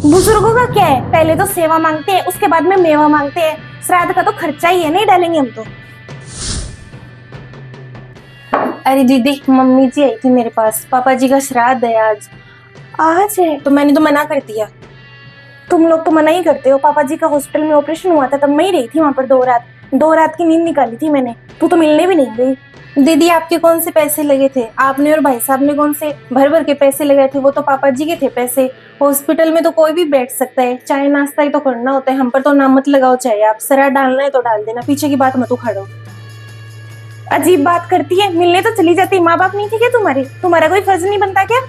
बुजुर्गों का क्या है, पहले तो सेवा मांगते हैं, उसके बाद में मेवा मांगते हैं। श्राद्ध का तो खर्चा ही है, नहीं डालेंगे हम तो। अरे दीदी, मम्मी जी आई थी मेरे पास, पापा जी का श्राद्ध है आज। आज है? तो मैंने तो मना कर दिया। तुम लोग तो मना ही करते हो। पापा जी का हॉस्पिटल में ऑपरेशन हुआ था, तब मैं ही रही थी वहां पर 2 रात की नींद निकाली थी मैंने। तू तो मिलने भी नहीं गई। दीदी, आपके कौन से पैसे लगे थे? आपने और भाई साहब ने कौन से भर भर के पैसे लगाए थे? वो तो पापा जी के थे पैसे। हॉस्पिटल में तो कोई भी बैठ सकता है, चाय नाश्ता ही तो करना होता है। हम पर तो नाम मत लगाओ। चाहे आप सरा डालना है तो डाल देना, पीछे की बात मत उखाड़ो। अजीब बात करती है, मिलने तो चली जाती। माँ बाप नहीं थे क्या तुम्हारे? तुम्हारा कोई फर्ज नहीं बनता क्या?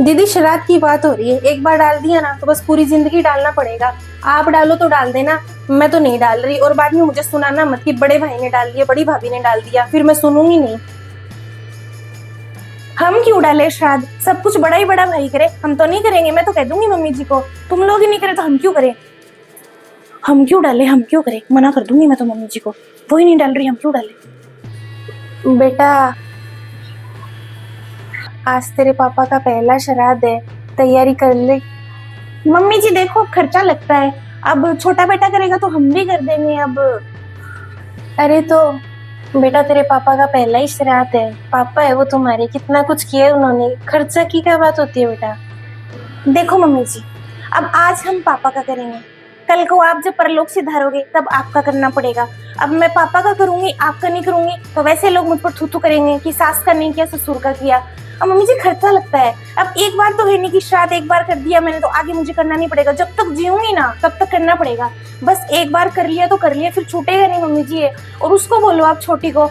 दीदी, श्राद्ध की बात हो रही है, एक बार डाल दिया ना तो बस पूरी जिंदगी डालना पड़ेगा। आप डालो तो डाल देना, मैं तो नहीं डाल रही। और बाद में मुझे सुनाना मत कि बड़े भाई ने डाल दिया, बड़ी भाभी ने डाल दिया, फिर मैं सुनूंगी नहीं। हम क्यों डाले श्राद्ध? सब कुछ बड़ा ही बड़ा भाई करे, हम तो नहीं करेंगे। मैं तो कह दूंगी मम्मी जी को। तुम लोग ही नहीं करे तो हम क्यों करें? हम क्यों डाले? हम क्यों करें? मना कर दूंगी मैं तो मम्मी जी को। वो ही नहीं डाल रही, हम क्यों डाले? बेटा, आज तेरे पापा का पहला श्राद्ध है, तैयारी कर ले। मम्मी जी देखो, खर्चा लगता है। अब छोटा बेटा करेगा तो हम भी कर देंगे अब। अरे तो बेटा, तेरे पापा का पहला ही श्राद्ध है, पापा है वो तुम्हारे, कितना कुछ किया है उन्होंने। खर्चा की क्या बात होती है बेटा? देखो मम्मी जी, अब आज हम पापा का करेंगे, कल को आप जब परलोक सिधारोगे तब आपका करना पड़ेगा। अब मैं पापा का करूंगी, आपका नहीं करूंगी, तो वैसे लोग मुझ पर थू थू करेंगे कि सास का नहीं किया, ससुर का किया। अब मम्मी जी खर्चा लगता है। अब एक बार तो है नहीं कि श्राद्ध एक बार कर दिया मैंने तो आगे मुझे करना नहीं पड़ेगा। जब तक जीऊंगी ना तब तक करना पड़ेगा। बस एक बार कर लिया तो कर लिया, फिर छूटेगा नहीं मम्मी जी। और उसको बोलो, आप छोटी को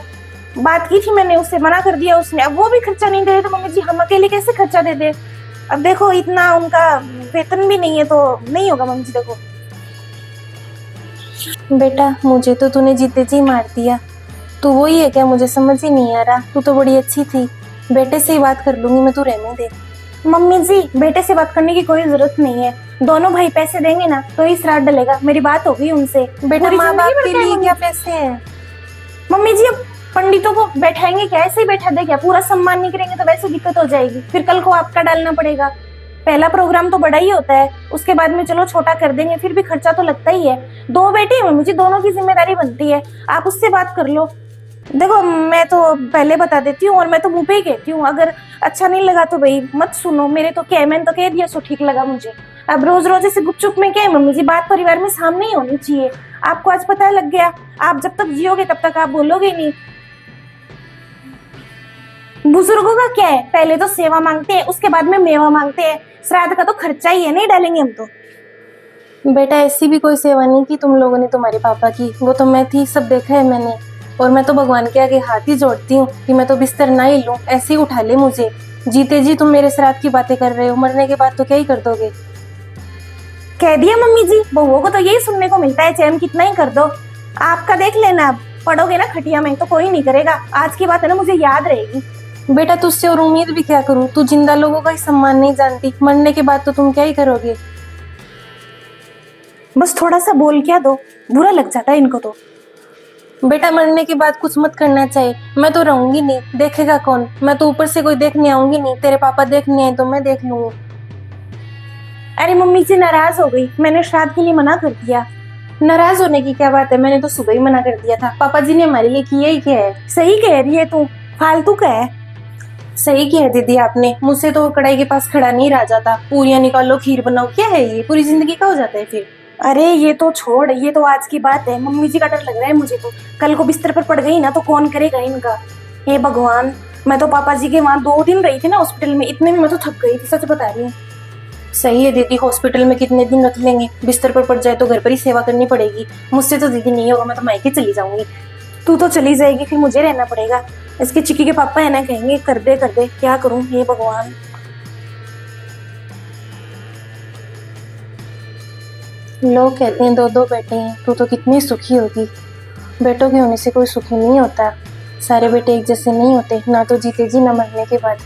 बात की थी मैंने, उससे मना कर दिया उसने। अब वो भी खर्चा नहीं दे रहे तो मम्मी जी हम अकेले कैसे खर्चा दे दे? अब देखो, इतना उनका वेतन भी नहीं है तो नहीं होगा मम्मी जी। देखो बेटा, मुझे तो तूने जीते जी मार दिया। तू वही है क्या? मुझे समझ ही नहीं आ रहा। तू तो बड़ी अच्छी थी। बेटे से ही बात कर लूंगी मैं, तू रहने दे। मम्मी जी, बेटे से बात करने की कोई जरूरत नहीं है। दोनों भाई पैसे देंगे ना तो ही श्राद्ध डलेगा। मेरी बात होगी उनसे। बेटा, पूरी माँ बाप जिंदगी के भर लिए क्या क्या पैसे हैं? मम्मी जी, अब पंडितों को बैठाएंगे क्या? ऐसे ही बैठा दे क्या? पूरा सम्मान नहीं करेंगे तो वैसे दिक्कत हो जाएगी। फिर कल को आपका डालना पड़ेगा। पहला प्रोग्राम तो बड़ा ही होता है, उसके बाद में चलो छोटा कर देंगे, फिर भी खर्चा तो लगता ही है। 2 बेटे हैं मम्मी जी, दोनों की जिम्मेदारी बनती है। आप उससे बात कर लो। देखो, मैं तो पहले बता देती हूँ और मैं तो मुंह पे ही कहती हूँ। अगर अच्छा नहीं लगा तो भाई मत सुनो मेरे। तो क्या है, मैंने तो कह दिया सो ठीक लगा मुझे। अब रोज रोज ऐसे गुपचुप में क्या है मम्मी जी? बात परिवार में सामने ही होनी चाहिए। आपको आज पता लग गया, आप जब तक जियोगे तब तक आप बोलोगे नहीं। बुजुर्गों का क्या है, पहले तो सेवा मांगते हैं, उसके बाद में मेवा मांगते हैं। श्राद्ध का तो खर्चा ही है, नहीं डालेंगे हम तो। बेटा, ऐसी भी कोई सेवा नहीं की तुम लोगों ने तुम्हारे पापा की। वो तो मैं थी, सब देखा है मैंने। और मैं तो भगवान के आगे हाथ ही जोड़ती हूँ कि मैं तो बिस्तर ना ही लूं, ऐसे ही उठा ले मुझे। जीते जी तुम मेरे श्राद्ध की बातें कर रहे हो, मरने के बाद तो क्या ही कर दोगे? कह दिया मम्मी जी, बहुओं को तो यही सुनने को मिलता है, चैन कितना ही कर दो। आपका देख लेना, अब पढ़ोगे ना खटिया में तो कोई नहीं करेगा। आज की बात है ना, मुझे याद रहेगी। बेटा, तुझसे और उम्मीद भी क्या करूं? तू जिंदा लोगों का ही सम्मान नहीं जानती, मरने के बाद तो तुम क्या ही करोगे? बस थोड़ा सा बोल क्या दो, बुरा लग जाता है इनको तो। बेटा, मरने के बाद कुछ मत करना चाहिए। मैं तो रहूंगी नहीं, देखेगा कौन? मैं तो ऊपर से कोई देखने आऊंगी नहीं। तेरे पापा देखने आए तो मैं देख लूंगी। अरे मम्मी जी नाराज हो गई, मैंने श्राद्ध के लिए मना कर दिया। नाराज होने की क्या बात है? मैंने तो सुबह ही मना कर दिया था। पापा जी ने हमारे लिए किया ही क्या है? सही कह रही है तू, फालतू का है। सही किया दीदी आपने। मुझसे तो कढ़ाई के पास खड़ा नहीं रह जाता। पूरियां निकालो, खीर बनाओ, क्या है ये? पूरी जिंदगी का हो जाता है फिर। अरे ये तो छोड़, ये तो आज की बात है। मम्मी जी का डर लग रहा है मुझे तो। कल को बिस्तर पर पड़ गई ना तो कौन करेगा इनका? हे भगवान, मैं तो पापा जी के वहां 2 दिन रही थी ना हॉस्पिटल में, इतने में मैं तो थक गई थी, सच बता रही हूँ। सही है दीदी, हॉस्पिटल में कितने दिन रख लेंगे? बिस्तर पर पड़ जाए तो घर पर ही सेवा करनी पड़ेगी। मुझसे तो दीदी नहीं होगा, मैं तो मायके चली जाऊंगी। तू तो चली जाएगी, फिर मुझे रहना पड़ेगा। इसके चिक्की के पापा है ना, कहेंगे कर दे कर दे। क्या करूं, हे भगवान। लोग कहते हैं 2-2 बेटे हैं, तू तो कितनी सुखी होगी। बेटों के होने से कोई सुखी नहीं होता। सारे बेटे एक जैसे नहीं होते, ना तो जीते जी ना मरने के बाद।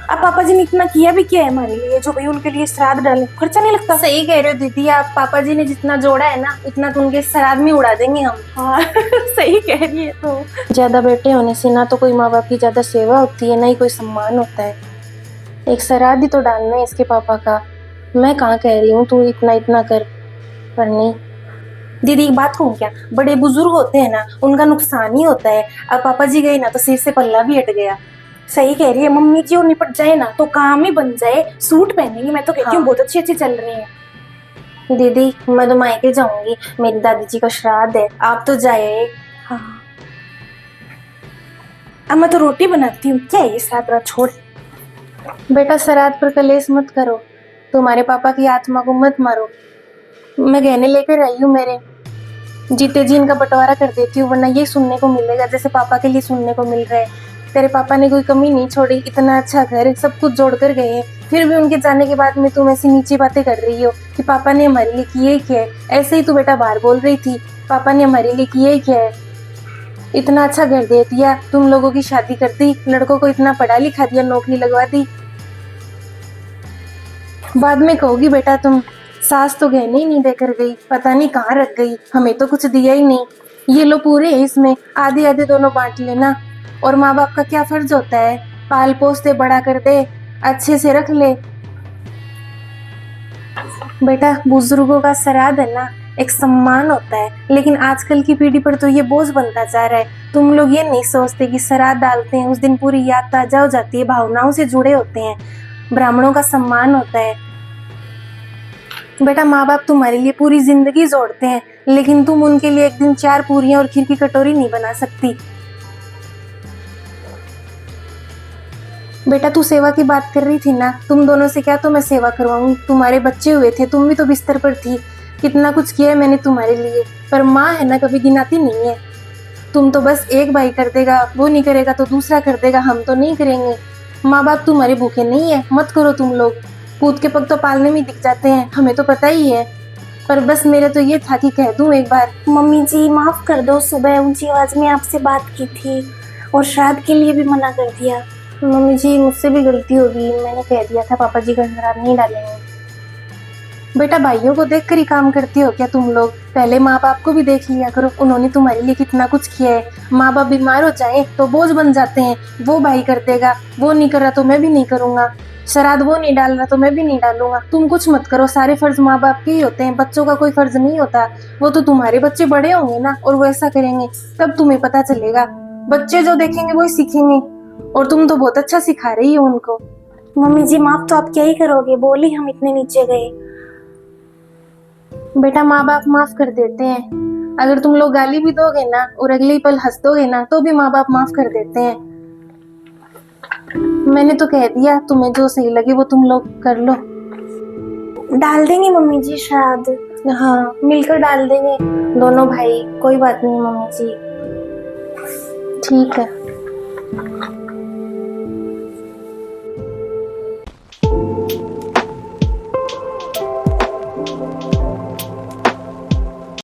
अब पापा जी ने इतना किया भी क्या है हमारे लिए, जो भाई उनके लिए श्राद्ध डाले? खर्चा नहीं लगता? सही कह रहे हो दीदी आप। पापा जी ने जितना जोड़ा है ना, उतना तो उनके श्राद्ध में उड़ा देंगे हम। हाँ सही कह रही है तो। ज्यादा बेटे होने से ना तो कोई माँ बाप की ज्यादा सेवा होती है, ना ही कोई सम्मान होता है। एक श्राद्ध ही तो डालना है इसके पापा का। मैं कहाँ कह रही हूँ तू इतना इतना कर, पर नहीं। दीदी एक बात कहूँ क्या, बड़े बुजुर्ग होते हैं ना, उनका नुकसान ही होता है। अब पापा जी गए ना तो सिर से पल्ला भी हट गया। सही कह रही है मम्मी जी, और निपट जाए ना तो काम ही बन जाए। सूट पहनेंगे, मैं तो कहती हूँ हाँ। बहुत अच्छी अच्छी चल रही है। दीदी मैं तो मायके जाऊंगी, मेरी दादी जी का श्राद्ध है, आप तो जाए। हाँ, अब मैं तो रोटी बनाती हूँ, क्या है ये साथ रात छोड़। बेटा श्राद्ध पर कलेश मत करो, तुम्हारे पापा की आत्मा को मत मारो। मैं गहने लेकर आई हूँ मेरे, जीते जी इनका बंटवारा कर देती हूँ, वरना ये सुनने को मिलेगा जैसे पापा के लिए सुनने को मिल रहा है। तेरे पापा ने कोई कमी नहीं छोड़ी, इतना अच्छा घर सब कुछ जोड़ कर गए हैं, फिर भी उनके जाने के बाद में तुम ऐसी नीची बातें कर रही हो कि पापा ने हमारे लिए किए क्या है। ऐसे ही तू बेटा बाहर बोल रही थी, पापा ने हमारे लिए किए क्या है। इतना अच्छा घर दे दिया, तुम लोगों की शादी कर दी, लड़कों को इतना पढ़ा लिखा दिया, नौकरी लगवा दी। बाद में कहोगी बेटा तुम, सास तो गहने ही नहीं देकर गई, पता नहीं कहाँ रख गई, हमें तो कुछ दिया ही नहीं। ये लो पूरे है इसमें, आधे आधे दोनों बांट लेना। और माँ बाप का क्या फर्ज होता है, पाल पोस दे, बड़ा कर दे, अच्छे से रख ले। बेटा बुजुर्गों का श्राद्ध है ना, एक सम्मान होता है, लेकिन आजकल की पीढ़ी पर तो ये बोझ बनता जा रहा है। तुम लोग ये नहीं सोचते कि श्राद्ध डालते हैं उस दिन पूरी याद ताजा हो जाती है, भावनाओं से जुड़े होते हैं, ब्राह्मणों का सम्मान होता है। बेटा माँ बाप तुम्हारे लिए पूरी जिंदगी जोड़ते हैं, लेकिन तुम उनके लिए एक दिन 4 पूरियां और खीर की कटोरी नहीं बना सकती। बेटा तू सेवा की बात कर रही थी ना, तुम दोनों से क्या तो मैं सेवा करवाऊंगी, तुम्हारे बच्चे हुए थे, तुम भी तो बिस्तर पर थी, कितना कुछ किया है मैंने तुम्हारे लिए। पर माँ है ना, कभी गिनाती नहीं है। तुम तो बस एक भाई कर देगा, वो नहीं करेगा तो दूसरा कर देगा, हम तो नहीं करेंगे। माँ बाप तुम्हारे भूखे नहीं है, मत करो तुम लोग। पूत के पग तो पालने में दिख जाते हैं, हमें तो पता ही है, पर बस मेरे तो ये था कि कह दूं एक बार। मम्मी जी माफ कर दो, सुबह ऊंची आवाज में आपसे बात की थी और श्राद्ध के लिए भी मना कर दिया। मम्मी जी मुझसे भी गलती होगी, मैंने कह दिया था पापा जी का श्राद्ध नहीं डालेंगे। बेटा भाइयों को देख कर ही काम करती हो क्या तुम लोग, पहले माँ बाप को भी देख लिया करो, उन्होंने तुम्हारे लिए कितना कुछ किया है। माँ बाप बीमार हो जाए तो बोझ बन जाते हैं, वो भाई कर देगा, वो नहीं कर रहा तो मैं भी नहीं करूंगा, श्राद्ध वो नहीं डाल रहा तो मैं भी नहीं डालूंगा। तुम कुछ मत करो, सारे फर्ज माँ बाप के ही होते हैं, बच्चों का कोई फर्ज नहीं होता। वो तो तुम्हारे बच्चे बड़े होंगे ना और वो ऐसा करेंगे, तब तुम्हें पता चलेगा। बच्चे जो देखेंगे वही सीखेंगे, और तुम तो बहुत अच्छा सिखा रही हो उनको। मम्मी जी माफ तो आप क्या ही करोगे, बोली हम इतने नीचे गए। बेटा माँ बाप माफ कर देते हैं, अगर तुम लोग गाली भी दोगे ना और अगले ही पल हंस दोगे ना तो भी माँ बाप माफ कर देते हैं। मैंने तो कह दिया, तुम्हें जो सही लगे वो तुम लोग कर लो। डाल देंगे मम्मी जी श्राद्ध, हाँ मिलकर डाल देंगे दोनों भाई, कोई बात नहीं मम्मी जी, ठीक है।